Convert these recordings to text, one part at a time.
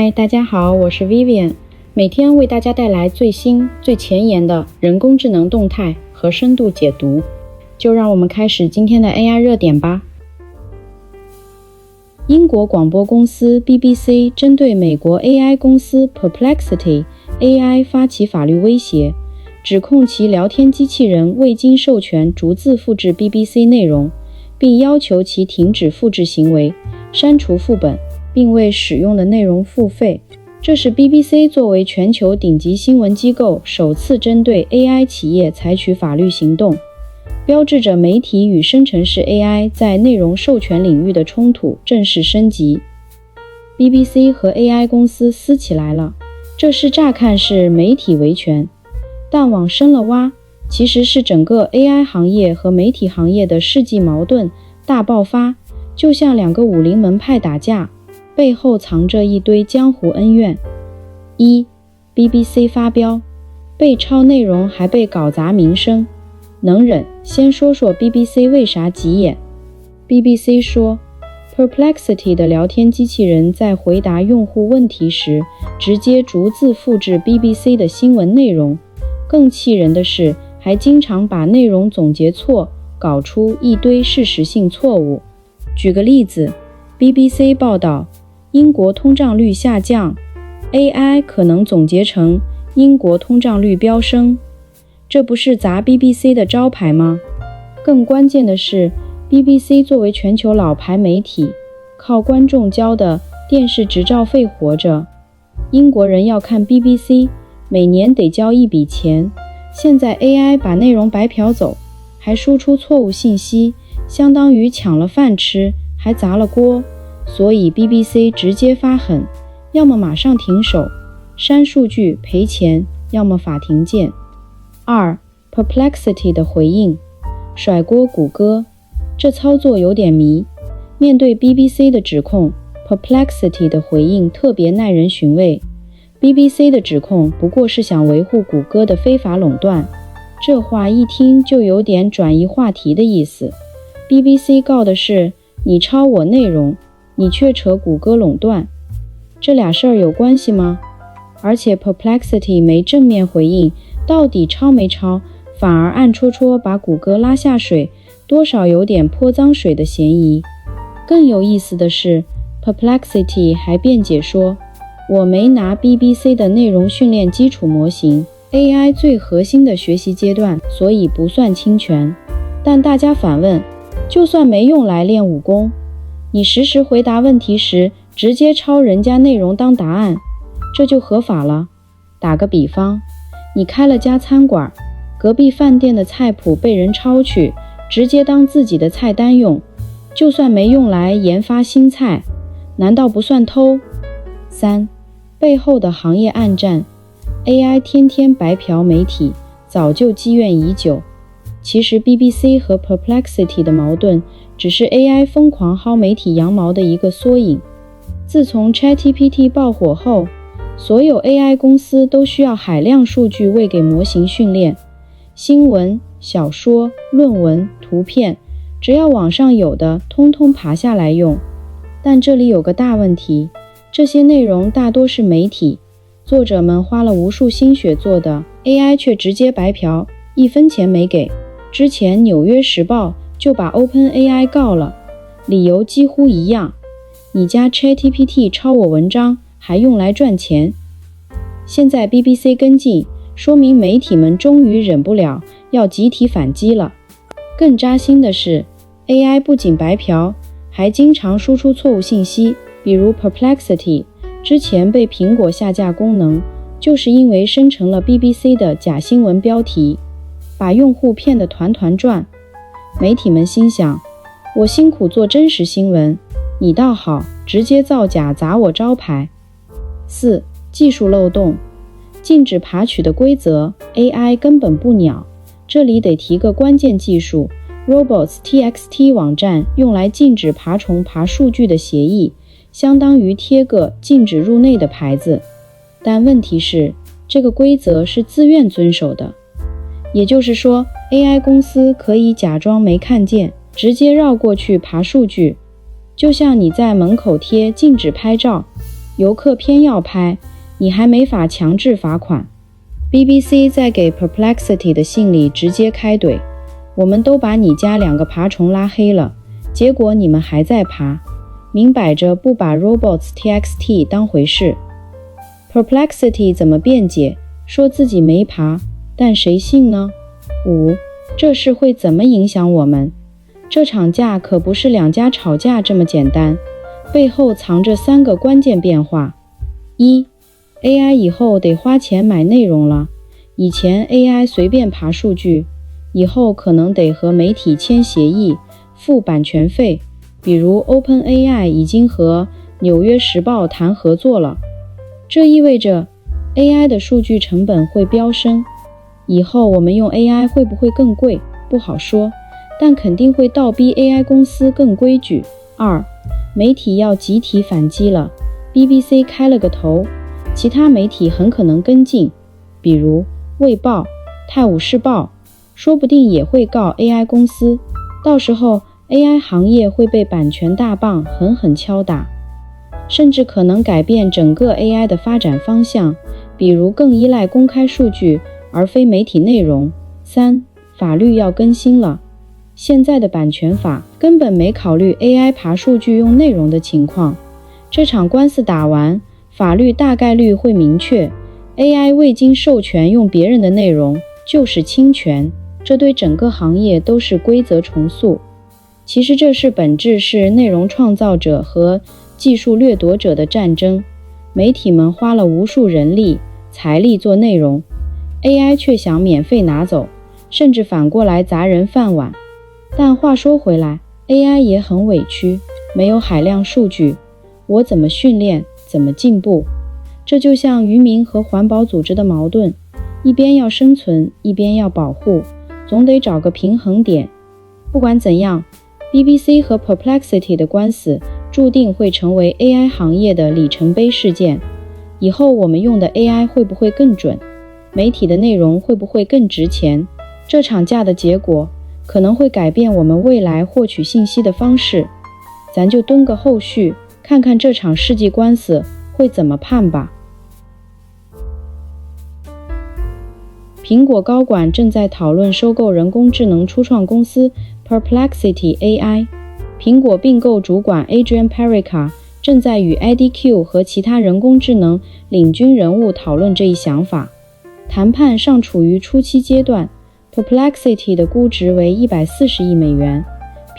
嗨，大家好，我是 Vivian， 每天为大家带来最新最前沿的人工智能动态和深度解读。就让我们开始今天的 AI 热点吧。英国广播公司 BBC 针对美国 AI 公司 Perplexity AI 发起法律威胁，指控其聊天机器人未经授权逐字复制 BBC 内容，并要求其停止复制行为，删除副本，并为使用的内容付费。这是 BBC 作为全球顶级新闻机构首次针对 AI 企业采取法律行动，标志着媒体与生成式 AI 在内容授权领域的冲突正式升级。BBC 和 AI 公司撕起来了，这事乍看是媒体维权，但往深了挖，其实是整个 AI 行业和媒体行业的世纪矛盾大爆发，就像两个武林门派打架，背后藏着一堆江湖恩怨。BBC 发飙，被抄内容还被搞砸名声，能忍？先说说 BBC 为啥急眼。BBC 说 Perplexity 的聊天机器人在回答用户问题时，直接逐字复制 BBC 的新闻内容，更气人的是，还经常把内容总结错，搞出一堆事实性错误。举个例子， BBC 报道英国通胀率下降， AI 可能总结成英国通胀率飙升，这不是砸 BBC 的招牌吗？更关键的是， BBC 作为全球老牌媒体，靠观众交的电视执照费活着，英国人要看 BBC， 每年得交一笔钱，现在 AI 把内容白嫖走，还输出错误信息，相当于抢了饭吃，还砸了锅。所以 BBC 直接发狠，要么马上停手，删数据赔钱，要么法庭见。Perplexity 的回应，甩锅谷歌，这操作有点迷。面对 BBC 的指控， Perplexity 的回应特别耐人寻味。BBC 的指控不过是想维护谷歌的非法垄断，这话一听就有点转移话题的意思。BBC 告的是你抄我内容，你却扯谷歌垄断，这俩事儿有关系吗？而且 Perplexity 没正面回应到底抄没抄，反而暗戳戳把谷歌拉下水，多少有点泼脏水的嫌疑。更有意思的是， Perplexity 还辩解说，我没拿 BBC 的内容训练基础模型 AI 最核心的学习阶段，所以不算侵权。但大家反问，就算没用来练武功，你实时回答问题时直接抄人家内容当答案，这就合法了。打个比方，你开了家餐馆，隔壁饭店的菜谱被人抄去，直接当自己的菜单用，就算没用来研发新菜，难道不算偷？3. 背后的行业暗战， AI 天天白嫖媒体，早就积怨已久。其实 BBC 和 Perplexity 的矛盾只是 AI 疯狂薅媒体羊毛的一个缩影。自从 ChatGPT 爆火后，所有 AI 公司都需要海量数据喂给模型训练，新闻、小说、论文、图片，只要网上有的通通爬下来用。但这里有个大问题，这些内容大多是媒体作者们花了无数心血做的， AI 却直接白嫖，1分钱没给。之前纽约时报就把 OpenAI 告了，理由几乎一样，你家 ChatGPT 抄我文章还用来赚钱。现在 BBC 跟进，说明媒体们终于忍不了，要集体反击了。更扎心的是， AI 不仅白嫖，还经常输出错误信息，比如 Perplexity 之前被苹果下架功能，就是因为生成了 BBC 的假新闻标题，把用户骗得团团转。媒体们心想，我辛苦做真实新闻，你倒好，直接造假砸我招牌。4. 技术漏洞，禁止爬取的规则 AI 根本不鸟。这里得提个关键技术， Robots.txt 网站用来禁止爬虫爬数据的协议，相当于贴个禁止入内的牌子。但问题是，这个规则是自愿遵守的，也就是说 AI 公司可以假装没看见，直接绕过去爬数据。就像你在门口贴禁止拍照，游客偏要拍，你还没法强制罚款。BBC 在给 Perplexity 的信里直接开怼，我们都把你家2个爬虫拉黑了，结果你们还在爬，明摆着不把 robots.txt 当回事。Perplexity 怎么辩解，说自己没爬，但谁信呢？5. 这事会怎么影响我们？这场架可不是2家吵架这么简单，背后藏着3个关键变化。1. AI 以后得花钱买内容了，以前 AI 随便爬数据，以后可能得和媒体签协议，付版权费，比如 OpenAI 已经和纽约时报谈合作了。这意味着 AI 的数据成本会飙升，以后我们用 AI 会不会更贵？不好说，但肯定会倒逼 AI 公司更规矩。2. 媒体要集体反击了， BBC 开了个头，其他媒体很可能跟进，比如卫报、泰晤士报，说不定也会告 AI 公司，到时候 AI 行业会被版权大棒狠狠敲打，甚至可能改变整个 AI 的发展方向，比如更依赖公开数据而非媒体内容。3. 法律要更新了，现在的版权法根本没考虑 AI 爬数据用内容的情况，这场官司打完，法律大概率会明确 AI 未经授权用别人的内容就是侵权，这对整个行业都是规则重塑。其实这是本质是内容创造者和技术掠夺者的战争，媒体们花了无数人力财力做内容， AI 却想免费拿走，甚至反过来砸人饭碗。但话说回来， AI 也很委屈，没有海量数据，我怎么训练，怎么进步？这就像渔民和环保组织的矛盾，一边要生存，一边要保护，总得找个平衡点。不管怎样， BBC 和 Perplexity 的官司注定会成为 AI 行业的里程碑事件。以后我们用的 AI 会不会更准？媒体的内容会不会更值钱？这场架的结果可能会改变我们未来获取信息的方式。咱就蹲个后续，看看这场世纪官司会怎么判吧。苹果高管正在讨论收购人工智能初创公司 Perplexity AI。苹果并购主管 Adrian Perica 正在与 IDQ 和其他人工智能领军人物讨论这一想法。谈判尚处于初期阶段， Perplexity 的估值为140亿美元。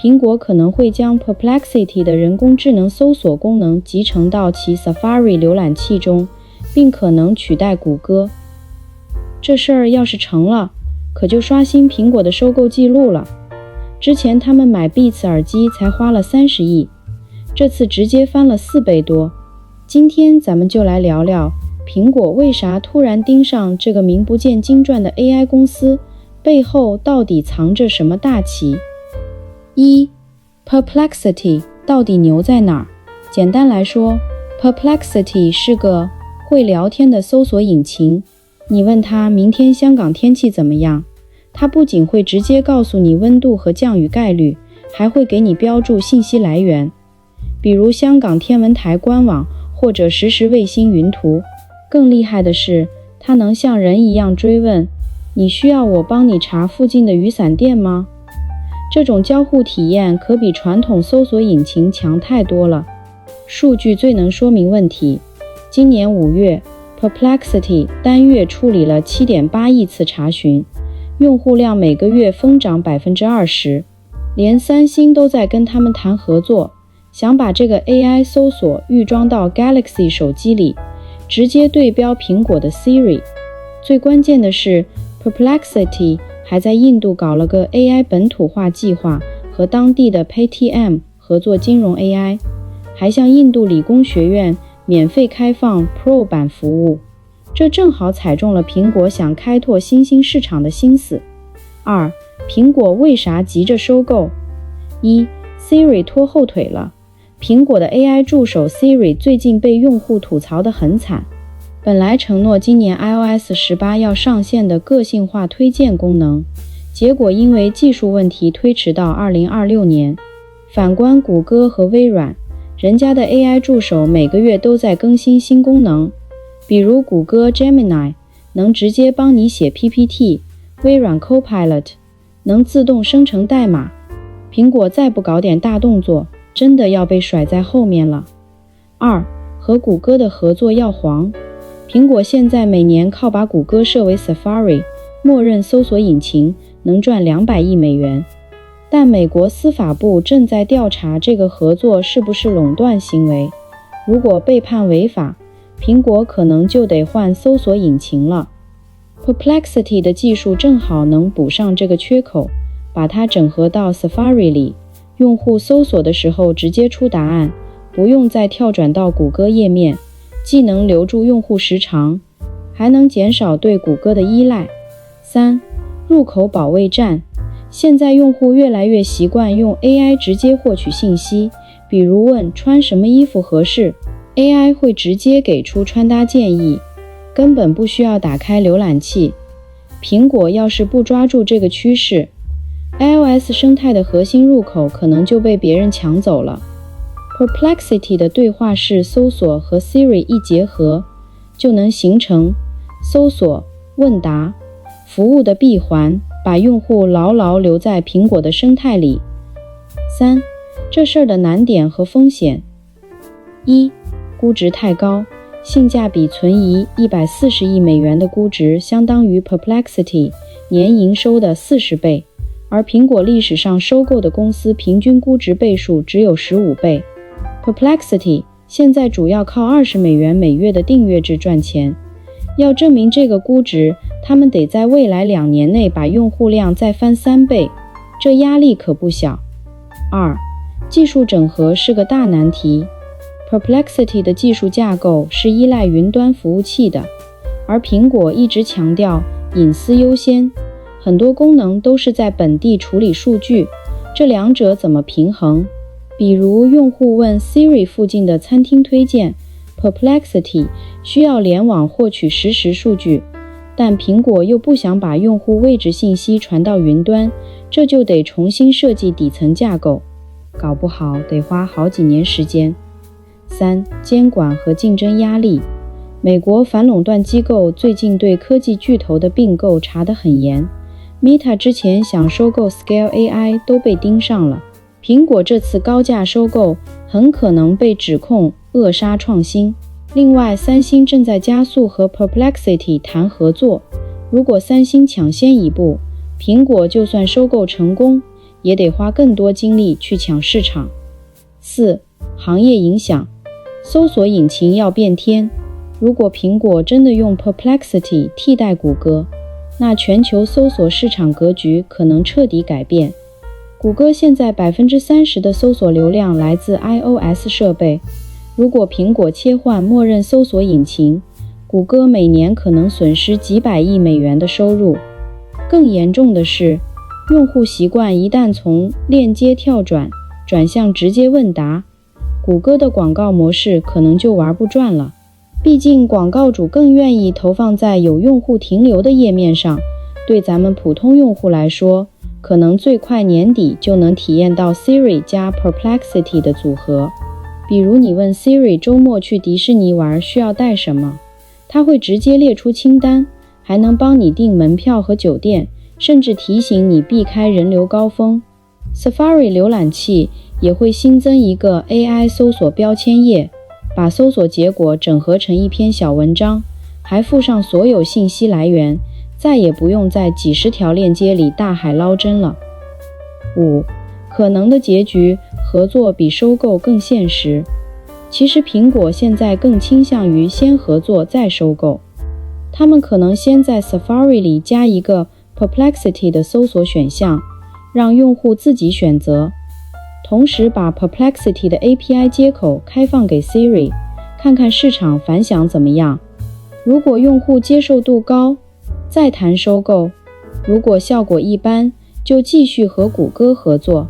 苹果可能会将 Perplexity 的人工智能搜索功能集成到其 Safari 浏览器中，并可能取代谷歌。这事儿要是成了，可就刷新苹果的收购记录了。之前他们买 Beats 耳机才花了30亿，这次直接翻了4倍多。今天咱们就来聊聊苹果为啥突然盯上这个名不见经传的 AI 公司，背后到底藏着什么大旗。1. Perplexity 到底牛在哪儿？简单来说， Perplexity 是个会聊天的搜索引擎。你问他明天香港天气怎么样，他不仅会直接告诉你温度和降雨概率，还会给你标注信息来源，比如香港天文台官网或者实时卫星云图。更厉害的是，它能像人一样追问，你需要我帮你查附近的雨伞店吗？这种交互体验可比传统搜索引擎强太多了。数据最能说明问题。今年5月Perplexity 单月处理了 7.8 亿次查询，用户量每个月疯涨 20%， 连三星都在跟他们谈合作，想把这个 AI 搜索预装到 Galaxy 手机里，直接对标苹果的 Siri。 最关键的是 Perplexity 还在印度搞了个 AI 本土化计划，和当地的 Paytm 合作金融 AI， 还向印度理工学院免费开放 Pro 版服务，这正好踩中了苹果想开拓新兴市场的心思。2. 苹果为啥急着收购？ 1. Siri 拖后腿了。苹果的 AI 助手 Siri 最近被用户吐槽得很惨，本来承诺今年 iOS 18要上线的个性化推荐功能，结果因为技术问题推迟到2026年。反观谷歌和微软，人家的 AI 助手每个月都在更新新功能，比如谷歌 Gemini 能直接帮你写 PPT， 微软 Copilot 能自动生成代码。苹果再不搞点大动作，真的要被甩在后面了。2. 和谷歌的合作要黄。苹果现在每年靠把谷歌设为 Safari 默认搜索引擎能赚200亿美元，但美国司法部正在调查这个合作是不是垄断行为。如果被判违法，苹果可能就得换搜索引擎了。Perplexity 的技术正好能补上这个缺口，把它整合到 Safari 里，用户搜索的时候直接出答案，不用再跳转到谷歌页面，既能留住用户时长，还能减少对谷歌的依赖。3. 入口保卫战。现在用户越来越习惯用 AI 直接获取信息，比如问穿什么衣服合适， AI 会直接给出穿搭建议，根本不需要打开浏览器。苹果要是不抓住这个趋势， iOS 生态的核心入口可能就被别人抢走了。Perplexity 的对话式搜索和 Siri 一结合，就能形成搜索、问答、服务的闭环，把用户牢牢留在苹果的生态里。3. 这事儿的难点和风险。1. 估值太高，性价比存疑，140亿美元的估值相当于 Perplexity 年营收的40倍，而苹果历史上收购的公司平均估值倍数只有15倍。Perplexity 现在主要靠20美元每月的订阅制赚钱，要证明这个估值，他们得在未来2年内把用户量再翻3倍，这压力可不小。2. 技术整合是个大难题。Perplexity 的技术架构是依赖云端服务器的，而苹果一直强调隐私优先，很多功能都是在本地处理数据，这两者怎么平衡？比如用户问 Siri 附近的餐厅推荐， Perplexity 需要联网获取实时数据，但苹果又不想把用户位置信息传到云端，这就得重新设计底层架构，搞不好得花好几年时间。3. 监管和竞争压力。美国反垄断机构最近对科技巨头的并购查得很严， Meta 之前想收购 Scale AI 都被盯上了，苹果这次高价收购很可能被指控扼杀创新。另外，三星正在加速和 Perplexity 谈合作，如果三星抢先一步，苹果就算收购成功，也得花更多精力去抢市场。4. 行业影响。搜索引擎要变天，如果苹果真的用 Perplexity 替代谷歌，那全球搜索市场格局可能彻底改变。谷歌现在 30% 的搜索流量来自 iOS 设备，如果苹果切换默认搜索引擎，谷歌每年可能损失几百亿美元的收入。更严重的是，用户习惯一旦从链接跳转向直接问答，谷歌的广告模式可能就玩不转了。毕竟广告主更愿意投放在有用户停留的页面上，对咱们普通用户来说，可能最快年底就能体验到 Siri 加 Perplexity 的组合。比如你问 Siri 周末去迪士尼玩需要带什么，它会直接列出清单，还能帮你订门票和酒店，甚至提醒你避开人流高峰。Safari 浏览器也会新增一个 AI 搜索标签页，把搜索结果整合成一篇小文章，还附上所有信息来源，再也不用在几十条链接里大海捞针了。5. 可能的结局，合作比收购更现实。其实苹果现在更倾向于先合作再收购，他们可能先在 Safari 里加一个 Perplexity 的搜索选项，让用户自己选择，同时把 Perplexity 的 API 接口开放给 Siri， 看看市场反响怎么样。如果用户接受度高，再谈收购；如果效果一般，就继续和谷歌合作。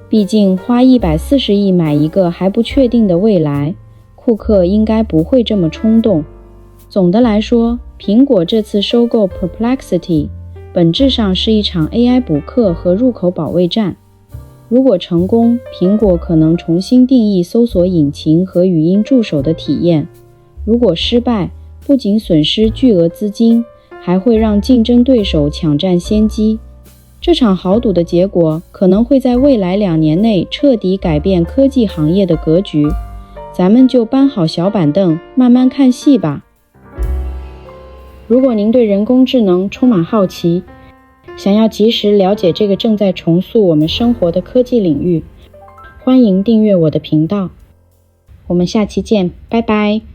毕竟花140亿买一个还不确定的未来，库克应该不会这么冲动。总的来说，苹果这次收购 Perplexity 本质上是一场 AI 补课和入口保卫战。如果成功，苹果可能重新定义搜索引擎和语音助手的体验；如果失败，不仅损失巨额资金，还会让竞争对手抢占先机。这场豪赌的结果可能会在未来2年内彻底改变科技行业的格局。咱们就搬好小板凳，慢慢看戏吧。如果您对人工智能充满好奇，想要及时了解这个正在重塑我们生活的科技领域，欢迎订阅我的频道。我们下期见，拜拜。